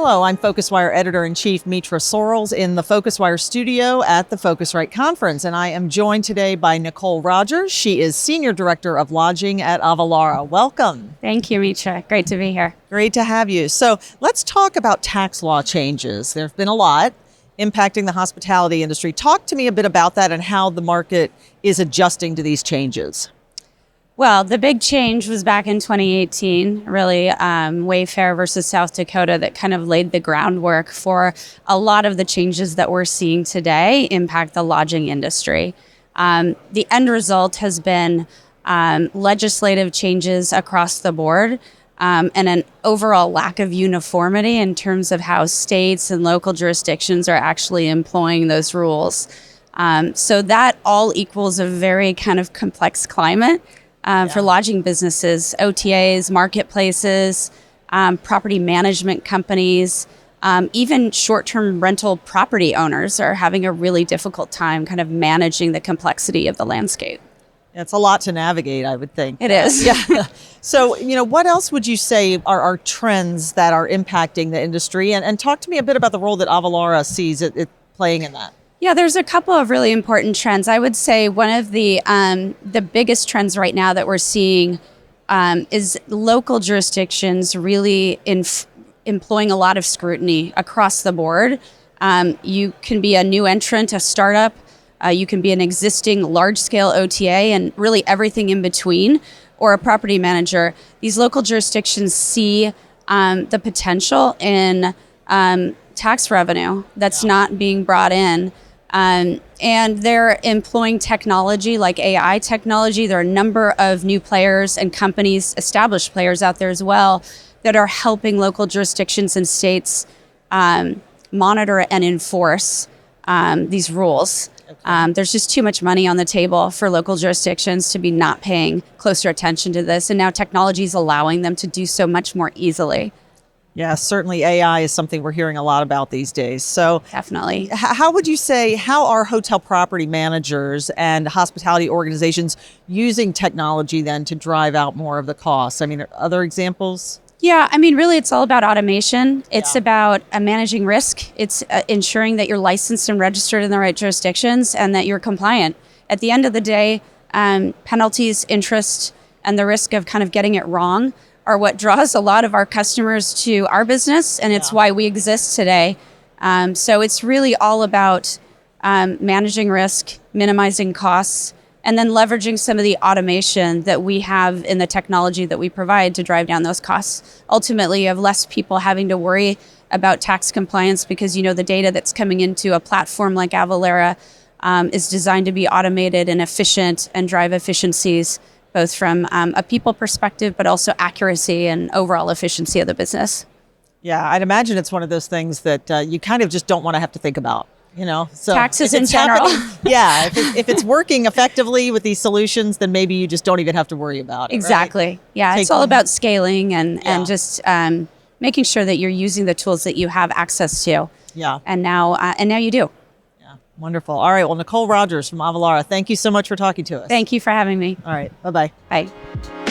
Hello, I'm PhocusWire Editor-in-Chief Mitra Sorrells in the PhocusWire studio at the Phocuswright Conference, and I am joined today by Nicole Rogers. She is Senior Director of Lodging at Avalara. Welcome. Thank you, Mitra. Great to be here. Great to have you. So let's talk about tax law changes. There have been a lot impacting the hospitality industry. Talk to me a bit about that and how the market is adjusting to these changes. Well, the big change was back in 2018, really, Wayfair versus South Dakota that kind of laid the groundwork for a lot of the changes that we're seeing today impact the lodging industry. The end result has been legislative changes across the board and an overall lack of uniformity in terms of how states and local jurisdictions are actually employing those rules. So that all equals a very kind of complex climate. For lodging businesses, OTAs, marketplaces, property management companies, even short-term rental property owners are having a really difficult time kind of managing the complexity of the landscape. It's a lot to navigate, I would think. It is. Yeah. So, what else would you say are trends that are impacting the industry? And talk to me a bit about the role that Avalara sees it playing in that. Yeah, there's a couple of really important trends. I would say one of the biggest trends right now that we're seeing is local jurisdictions really employing a lot of scrutiny across the board. You can be a new entrant, a startup. You can be an existing large-scale OTA and really everything in between, or a property manager. These local jurisdictions see the potential in tax revenue that's not being brought in. And they're employing technology like AI technology. There are a number of new players and companies, established players out there as well, that are helping local jurisdictions and states monitor and enforce these rules. Okay. There's just too much money on the table for local jurisdictions to be not paying closer attention to this. And now technology is allowing them to do so much more easily. Yeah, certainly AI is something we're hearing a lot about these days. So definitely. How would you say, how are hotel property managers and hospitality organizations using technology then to drive out more of the costs? I mean, other examples? Yeah, I mean, really, it's all about automation. It's about managing risk. It's ensuring that you're licensed and registered in the right jurisdictions and that you're compliant. At the end of the day, penalties, interest, and the risk of kind of getting it wrong are what draws a lot of our customers to our business, and it's why we exist today. So it's really all about managing risk, minimizing costs, and then leveraging some of the automation that we have in the technology that we provide to drive down those costs. Ultimately, you have less people having to worry about tax compliance because the data that's coming into a platform like Avalara is designed to be automated and efficient and drive efficiencies both from a people perspective, but also accuracy and overall efficiency of the business. Yeah, I'd imagine it's one of those things that you kind of just don't want to have to think about, So taxes in general. If it's working effectively with these solutions, then maybe you just don't even have to worry about it. Exactly. Right? Yeah, it's all about scaling and just making sure that you're using the tools that you have access to. Yeah. And now you do. Wonderful. All right. Well, Nicole Rogers from Avalara, thank you so much for talking to us. Thank you for having me. All right. Bye-bye. Bye.